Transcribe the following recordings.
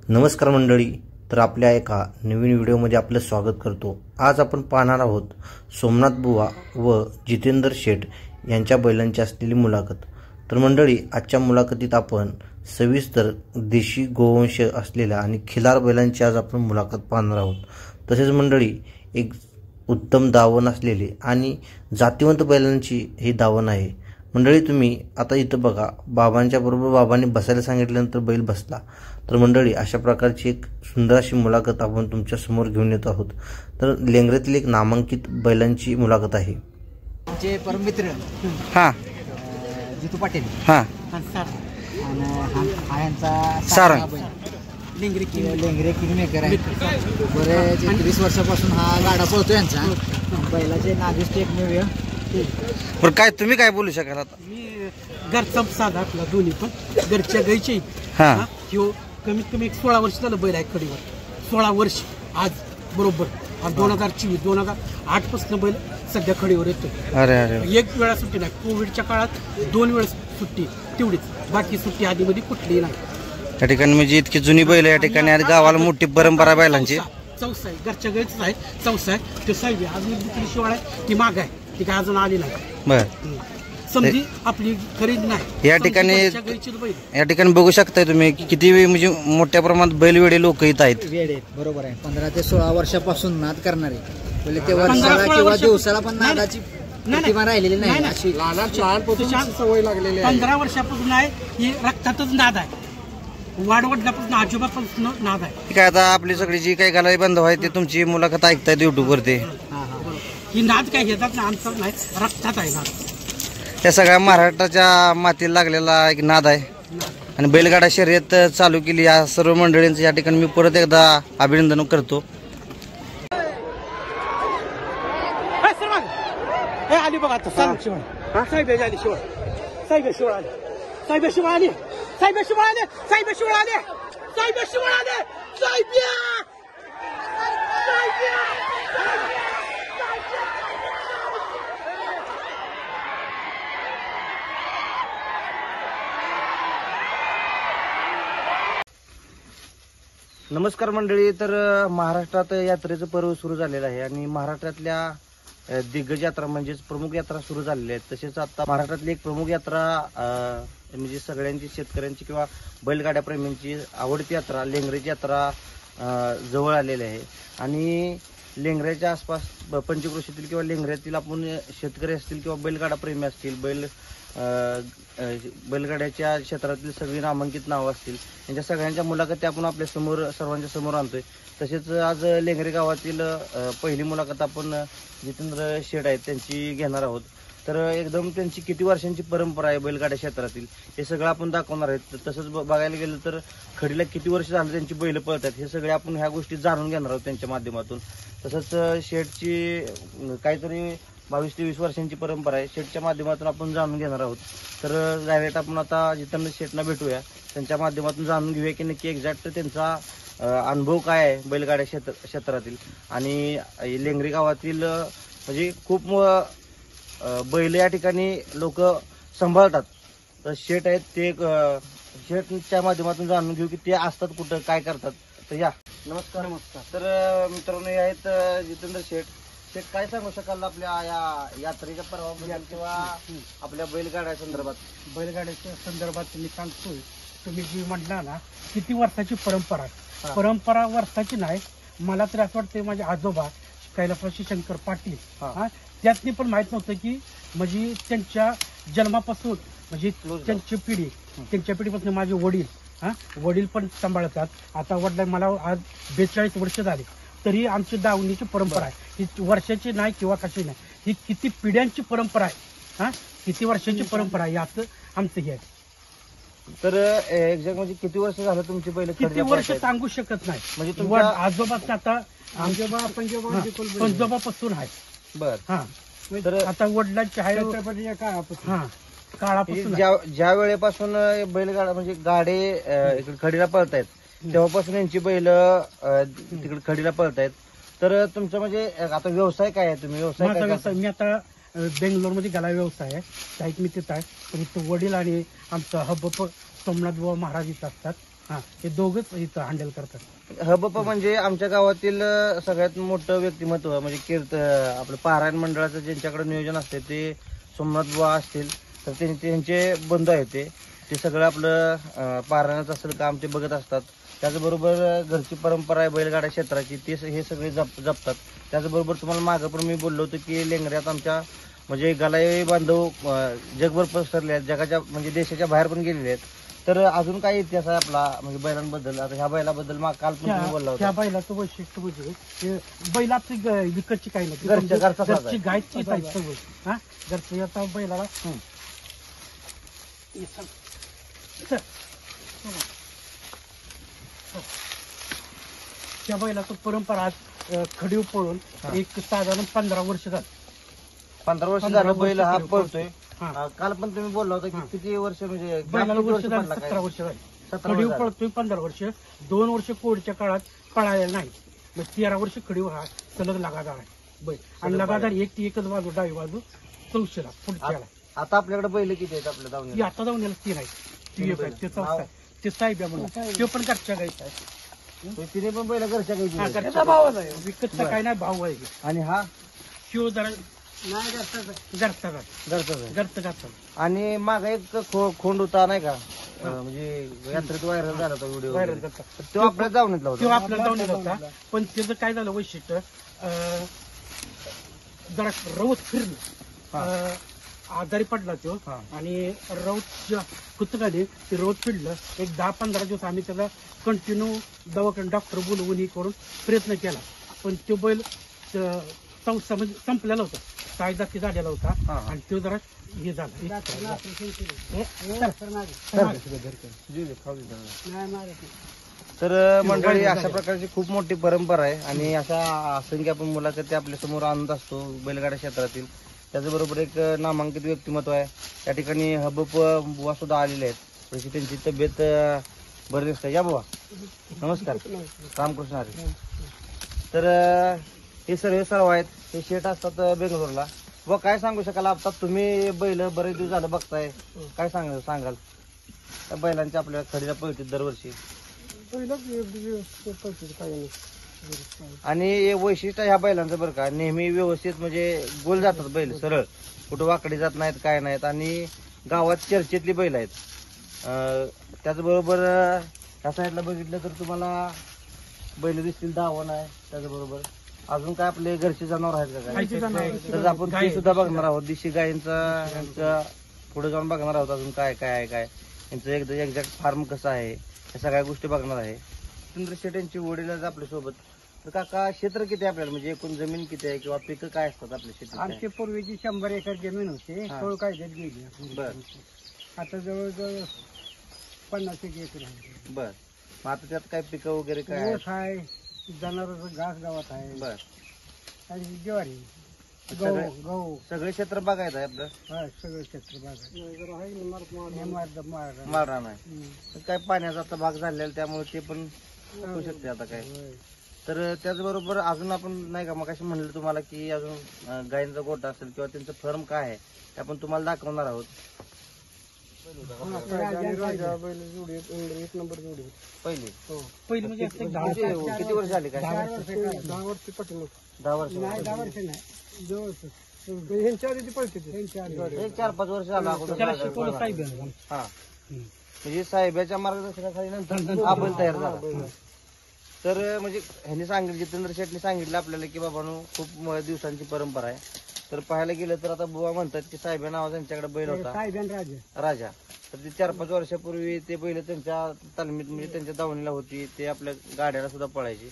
नमस्कार मंडळी, तर आपल्या एका नवीन व्हिडिओमध्ये आपलं स्वागत करतो। आज आपण पाहणार आहोत सोमनाथ बुवा व जितेंद्र शेठ यांच्या बैलांची असलेली मुलाखत। तर मंडळी, आजच्या मुलाखतीत आपण सविस्तर देशी गोवंश असलेल्या आणि खिलार बैलांची आज आपण मुलाखत पाहणार आहोत। तसेच मंडळी, एक उत्तम दावण असलेले आणि जातिवंत बैलांची ही दावण आहे। मंडळी, तुम्ही आता इथं बघा, बाबांच्या बरोबर बाबांनी बसायला सांगितल्यानंतर बैल बसला। तर मंडळी, अशा प्रकारची एक सुंदर अशी मुलाखत आपण तुमच्या समोर घेऊन येत आहोत। तर लेंगऱ्यातील एक नामांकित बैलांची मुलाखत आहे। जे परममित्र जितू पाटील सारंग लेंगरे किंग मेकर आहे। बरेच 20 वर्षापासून हा गाडा पळतो यांचा। बैलाचे नागेश टेकमेव पण काय तुम्ही काय बोलू शकाल आता? मी घरचा साधा आपला दोन्ही पण घरच्या गायचे ह्यो कमीत कमी 16 वर्ष झालं बैल आहे कडीवर। 16 वर्ष आज बरोबर 2024 2008 पासून बैल सध्या खडीवर येतो। अरे अरे, एक वेळा सुट्टी नाही। कोविडच्या काळात 2 वेळा सुट्टी, तेवढीच, बाकी सुट्टी आधीमध्ये कुठलीही नाही। या ठिकाणी म्हणजे इतकी जुनी बैल या ठिकाणी आणि गावाला मोठी परंपरा बैलांची। चौसा आहे, घरच्या गायच आहे, चौसा आहे। ते साहेब अजून दुसरी शिवाळ आहे, ती माग आहे, ती काय अजून आली नाही। बर, समजी आपली खरेदी नाही। या ठिकाणी बघू शकताय तुम्ही किती म्हणजे मोठ्या प्रमाणात बैलवेडे लोक इथं आहेत। वेळ बरोबर आहे। 15 ते 16 वर्षापासून नाद करणारे पहिले ते वर्षाला किंवा दिवसाला पण नादाची प्रतिमा राहिलेली नाही। अशी लहान सवय लागलेली 15 वर्षापासून आहे, ही रक्तातच नाद आहे। वाढवडल्यापासून आजोबापासून नाद आहे। काय आता आपली सगळी जी काही गालाई बांधव आहे ते तुमची मुलाखत ऐकतायत युट्यूब वरती। ही नाद काय घेतात ना, आमचा नाही, रक्तात आहे नाद। या सगळ्या महाराष्ट्राच्या मातीला लागलेला एक नाद आहे आणि बैलगाडा शर्यत चालू केली या सर्व मंडळींचं या ठिकाणी मी परत एकदा अभिनंदन करतो। आली बघा आता साहेब आली शिवाळ, साहेब शिवाळ आले, साहेब शिवाळ आले, साहेब शिवाळ आले, साहेब शिवाळ आले, साहेब शिवाळ आले, साहेब नमस्कार मंडळी, तर महाराष्ट्रात यात्रेचं पर्व सुरू झालेलं आहे आणि महाराष्ट्रातल्या दिग्गज यात्रा म्हणजेच प्रमुख यात्रा सुरू झालेल्या आहेत। तसेच आता महाराष्ट्रातली एक प्रमुख यात्रा म्हणजे सगळ्यांची, शेतकऱ्यांची किंवा बैलगाड्या प्रेमींची आवडती यात्रा लेंगऱ्याची यात्रा जवळ आलेली आहे। आणि लेंगऱ्याच्या आसपास पंचक्रोशीतील किंवा लेंगऱ्यातील आपण शेतकरी असतील किंवा बैलगाडा प्रेमी असतील, बैलगाड्याच्या क्षेत्रातील सगळी नामांकित नावं असतील, यांच्या सगळ्यांच्या मुलाखती आपण आपल्या समोर सर्वांच्या समोर आणतोय। तसेच आज लेंगरे गावातील पहिली मुलाखत आपण जितेंद्र शेठ आहेत त्यांची घेणार आहोत। तर एकदम त्यांची किती वर्षांची परंपरा आहे बैलगाड्या क्षेत्रातील हे सगळं आपण दाखवणार आहेत। तसंच बघायला गेलं तर खडीला किती वर्ष झालं त्यांची बैल पळतात हे सगळे आपण ह्या गोष्टी जाणून घेणार आहोत त्यांच्या माध्यमातून। तसंच शेठची काहीतरी 22 ते 20 वर्षांची परंपरा आहे, शेठच्या माध्यमातून आपण जाणून घेणार आहोत। तर डायरेक्ट आपण आता जितेंद्र शेठना भेटूया, त्यांच्या माध्यमातून जाणून घेऊया की नक्की एक्झॅक्ट त्यांचा अनुभव काय आहे बैलगाड्या क्षेत्रातील आणि लेंगरी गावातील म्हणजे खूप बैल या ठिकाणी लोक सांभाळतात। तर शेठ आहेत ते, शेठच्या माध्यमातून जाणून घेऊ की ते असतात कुठं, काय करतात। तर या, नमस्कार। नमस्कार। तर मित्रांनो, हे आहेत जितेंद्र शेठ। शेठ, काय सांगू शकाल आपल्या या यात्रेच्या पर्वाबद्दल किंवा आपल्या बैलगाड्या संदर्भात? बैलगाड्याच्या संदर्भात मी सांगतोय, तुम्ही जी म्हटला ना किती वर्षाची परंपरा, परंपरा वर्षाची नाही, मला तर असं वाटतं माझे आजोबा कैलासवासी शंकर पाटील त्यातनी पण माहित नव्हतं की म्हणजे त्यांच्या जन्मापासून म्हणजे त्यांची पिढी, त्यांच्या पिढीपासून माझे वडील पण सांभाळतात। आता वडिलांना मला आज 42 वर्ष झाले, तरी आमची दावणीची परंपरा आहे, ही वर्षाची नाही किंवा कशी नाही, ही किती पिढ्यांची परंपरा आहे। किती वर्षाची परंपरा आहे याचं आमचं हे आहे। तर एक्झॅक्ट म्हणजे किती वर्ष झालं तुमची बैल? किती वर्ष सांगू शकत नाही, म्हणजे आजोबाचं आता पंजोबापासून आहे। बर, तर आता वडिलांची आहे काळापासून, ज्या वेळेपासून बैलगाडा म्हणजे गाडे इकडे खडीला पळतायत तेव्हापासून यांची बैल तिकडे खडीला पळतायत। तर तुमचं म्हणजे आता व्यवसाय काय आहे? तुम्ही व्यवसाय? मी आता बेंगलोरमध्ये गला व्यवसाय आहे, त्यात मी तिथं आहे। पण इथं वडील आणि आमचा हब सोमनाथ बुवा महाराज इथं असतात, हा हे दोघच इथं हँडल करतात. हबप म्हणजे आमच्या गावातील सगळ्यात मोठं व्यक्तिमत्व म्हणजे आपलं पारायण मंडळाचं ज्यांच्याकडे नियोजन असते ते सोमनाथ बुवा असतील, तर त्यांचे बंधू आहेत ते सगळं आपलं पारायणाचं असेल काम ते बघत असतात. त्याचबरोबर घरची परंपरा आहे बैलगाडा क्षेत्राची, ते हे सगळे जपतात. त्याचबरोबर तुम्हाला मागं पण मी बोललो होतो की लेंगऱ्यात आमच्या म्हणजे गलाई बांधव जगभर पसरले आहेत, जगाच्या म्हणजे देशाच्या बाहेर पण गेलेले आहेत. तर अजून काय इतिहास आहे आपला म्हणजे बैलांबद्दल? आता ह्या बैलाबद्दल काल पण तुम्ही बोलला त्या होता. बैलाचं वैशिष्ट्य म्हणजे बैलाची विकतची काही नाही, घरच्या घरची गायचीच आहे सगळं. हा घरची आता बैलाला त्या बैलाचं परंपरा आज खडीव पळून एक साधारण 15 वर्ष झालं. 15 वर्ष 15 झालं बैल हा पळतोय. हा. काल पण तुम्ही बोलला होता की किती वर्ष म्हणजे बैलाला किती वर्ष झालं, पडला काय? 17 वर्ष झाली. 17 खडीव वर्ष पळतोय 15 वर्ष, 2 वर्ष कोविडच्या काळात पळायला नाही. मग 13 वर्ष खडीव हा सलग लगातार आहे बैल. आणि लगातार एकच बाजू डावी बाजू चौशीला पुढच्याला. आता आपल्याकडे बैल किती आहेत आपल्या ती दावणी? आता जाऊन याला 3 आहे. ती एक आहे, ते चौथा आहे. ते साहेब म्हणून ते पण घरच्या गायचा आहे. तिने पण बैल घरच्या काही हा, दिले. घरचा भाव आहे, विकतचा काय नाही, भाव आहे. आणि हा शिव जरा नाही घरचा घरचाच आहे. घरचा. आणि माग एक खोंड होता नाही का, म्हणजे यात्रेत व्हायरल झाला होता व्हिडिओ. व्हायरल करता तो आपल्या दावणीतला तो होता. आपल्याला जाऊन येत होता. पण त्याचं काय झालं वैशिष्ट्य, जरा रवत फिरलं, आजारी पडला तो. हा. आणि रवत कुतकाने ते रवत फिरलं. एक 10-15 दिवस आम्ही त्याला कंटिन्यू दवाखान्यात डॉक्टर बोलवून हे करून प्रयत्न केला. पण तो बैल म्हणजे संपलेला होता, कायदाकी झालेला होता. हा. आणि तो जरा हे झालं. तर मंडळी अशा प्रकारची खूप मोठी परंपरा आहे आणि अशा असंख्य आपण मुलाखती आपल्या समोर आणत असतो बैलगाडा क्षेत्रातील. त्याचबरोबर एक नामांकित व्यक्तिमत्व आहे त्या ठिकाणी. हबप बुवा सुद्धा आलेले आहेत. तशी त्यांची तब्येत बरी दिसते. या बुवा, नमस्कार. रामकृष्ण हरी. तर हे सर्व आहेत, हे शेट असतात बेंगलोरला. बुवा काय सांगू शकाल? आता तुम्ही बैल बरेच दिवस झालं बघताय, काय सांगाल त्या बैलांच्या आपल्या खडीला पळते दरवर्षी? आणि हे वैशिष्ट्य ह्या बैलांचं बरं का, नेहमी व्यवस्थित म्हणजे गोल जातात बैल, सरळ कुठं वाकडे जात नाहीत, काय नाहीत. आणि गावात चर्चेतली बैल आहेत. त्याचबरोबर ह्या साईडला बघितलं तर तुम्हाला बैल दिसतील, दावण आहे. त्याचबरोबर अजून काय आपले घरचे जनावर आहेत का काय? तर आपण ते सुद्धा बघणार आहोत. देशी गायींचा पुढे जाऊन बघणार आहोत अजून काय काय आहे, काय यांचं एकदा एक्झॅक्ट फार्म कसं आहे, या सगळ्या गोष्टी बघणार आहे. सुंदर शेट यांची वडील आहेत आपल्या सोबत. तर काका, क्षेत्र किती आहे आपल्याला, म्हणजे एकूण जमीन किती आहे किंवा पिकं काय असतात आपल्या शेतीत? आमची पूर्वीची 100 एकर जमीन होती, तो कायद्यात गेली. बर आता जवळजवळ 50 एकर आहे. बर. मग आता त्यात काय पिकं वगैरे काय आहेत? ऊस आहे, जनावरांचं घास गावात आहे, बर. आणि ज्वारी, सगळे- गहू, सगळे क्षेत्र बघायचं आहे आपलं. हा सगळं क्षेत्र माळरान आहे. तर काय पाण्याचा आता भाग झालेला त्यामुळे ते पण होऊ शकते आता काय. तर त्याचबरोबर अजून आपण नाही का मग अशी म्हणलं तुम्हाला की अजून गायींचा गोठा असेल किंवा त्यांचं फर्म काय आहे ते आपण तुम्हाला दाखवणार आहोत. एक नंबर जोडी पहिली पहिली म्हणजे किती वर्ष झाली काय? 10 वर्ष पाठीमागे. 10 वर्ष. नाही 10 वर्ष नाही, जवळ ह्यांच्या आधी पळते एक 4-5 वर्ष झालं अगोदर. त्याला शिकवलं साहेब. हा, म्हणजे साहेबाच्या मार्गदर्शनाखाली नंतर हा बैल तयार झाला. तर म्हणजे ह्यांनी सांगितलं, जितेंद्र शेटने सांगितलं आपल्याला की बाबांनो खूप दिवसांची परंपरा आहे. तर पाहायला गेलं तर आता बुवा म्हणतात की साहेब नावाचा त्यांच्याकडे बैल होता, राजा. तर ते 4-5 वर्षापूर्वी ते बैल त्यांच्या तालमीत म्हणजे त्यांच्या दावणीला होती, ते आपल्या गाड्याला सुद्धा पळायची.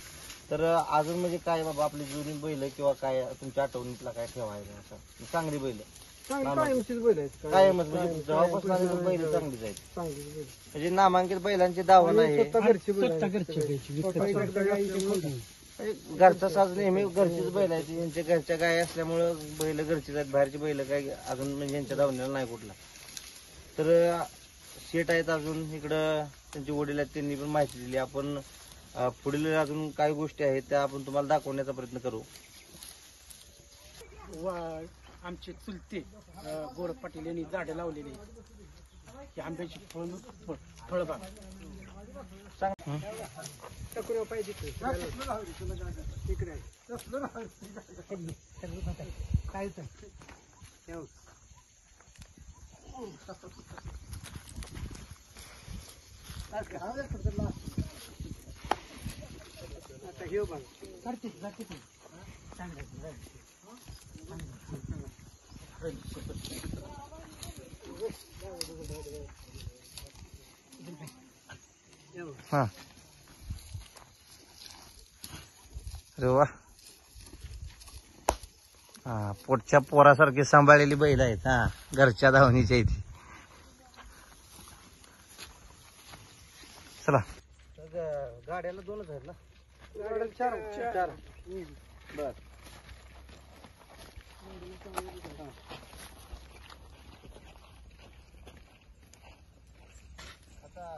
तर अजून म्हणजे काय बाबा आपली जुनी बैल किंवा काय तुमच्या आठवणीतला काय ठेवायचं असं चांगली बैल? कायमच म्हणजे जवळपास बैल चांगलीच आहेत. म्हणजे नामांकित बैलांची दावण आहे. घरचा साज नेहमी घरचीच बैल आहेत. यांच्या घरच्या गाय असल्यामुळं बैल घरचीच आहेत. बाहेरची बैल काय अजून म्हणजे यांच्या दावणीला नाही कुठला. तर शेट आहेत अजून इकडं, त्यांचे वडील आहेत, त्यांनी पण माहिती दिली. आपण पुढील अजून काही गोष्टी आहेत त्या आपण तुम्हाला दाखवण्याचा प्रयत्न करू. आमचे चुलते गोरख पाटील यांनी झाडं लावलेली, आंब्याची फळबाग. टकुऱ्या पाहिजे तिकडे काय आता घेऊ बघ हा अरे वा हा पोटच्या पोरासारखी सांभाळलेली बैल आहेत हा घरच्या धावणीच्या इथे चला गाड्याला दोनच आहेत ना चार बर आता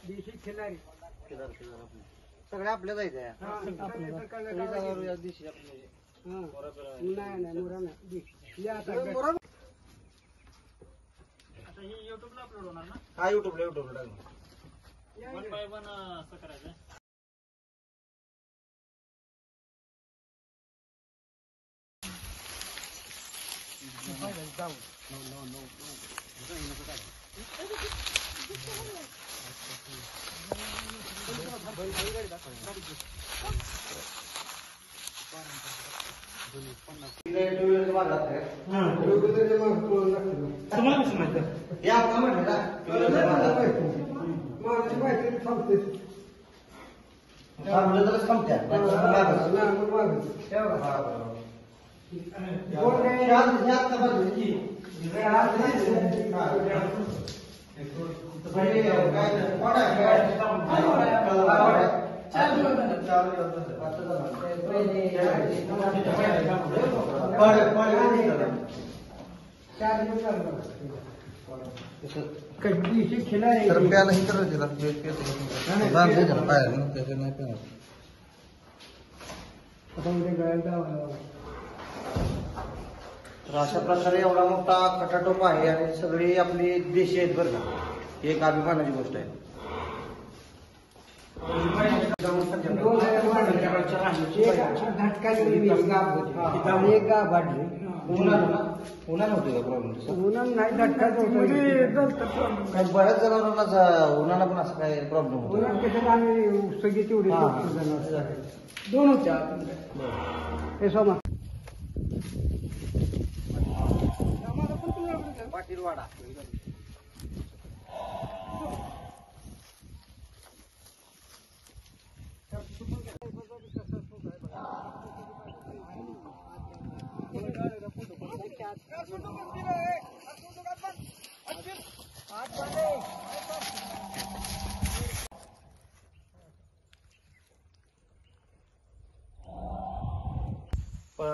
देशी खिलारी सगळ्या आपल्या जायचं दिवशी नाही मुरा नाही युट्यूबला अपलोड होणार ना हा युट्यूबला टाकणार वन बाय वन असं करायचं देशी खिलारी तर अशा प्रकारे एवढा मोठा खटाटोप आहे आणि सगळी आपली देशी आहेत बरं का ही एक अभिमानाची गोष्ट आहे उन्हा नव्हते का प्रॉब्लेम काही बऱ्याच जनावरांना उन्हाळा पण असं काय प्रॉब्लेम होतो दोन होत्या हे सोमा पाटीलवाडा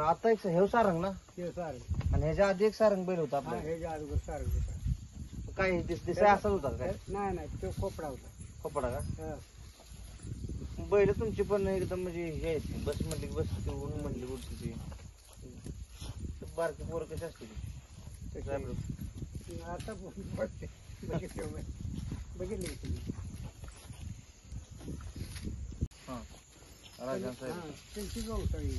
आता एक हे सारंग ना आणि ह्याच्या आधी एक सारंग बैल होता आपला काय दिसाय असाच होता काय नाही तो खोपडा होता कपडा का बैल तुमची पण एकदम म्हणजे हे आहेत बस म्हणली बस ऊन म्हणली उडती ती बारकी पोरं कशी असते आता बघितले हा राजन साहेब त्यांची गवसाळी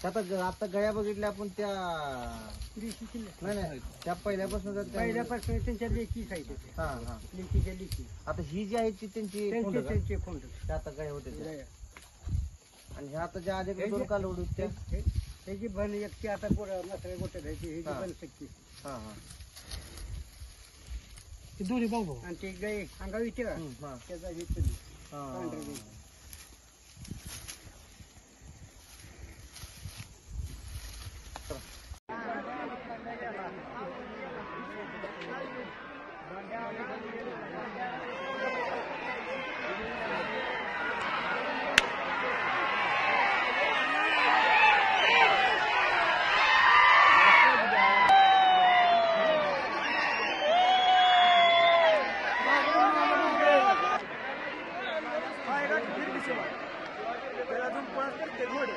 आता गळ्या बघितल्या आपण त्या देशी नाही त्या पहिल्यापासून पहिल्यापासून त्यांच्या लेखी खायचे हा हा लेखीच्या लेखी आता ही जी आहे ती त्यांची खोंड का? त्यांचे खोंड त्या आता काय होते त्या? आणि ह्या आता ज्या आधी दोन कालवड त्या त्याची बन एकटी आता मसऱ्या गोट्या घ्यायची ह्याची बन शकते हा हा दोन्ही भाऊ आणि ते गाय अंगावी ते हा त्याचा हे चुली पांढऱ्या गाई. घोडे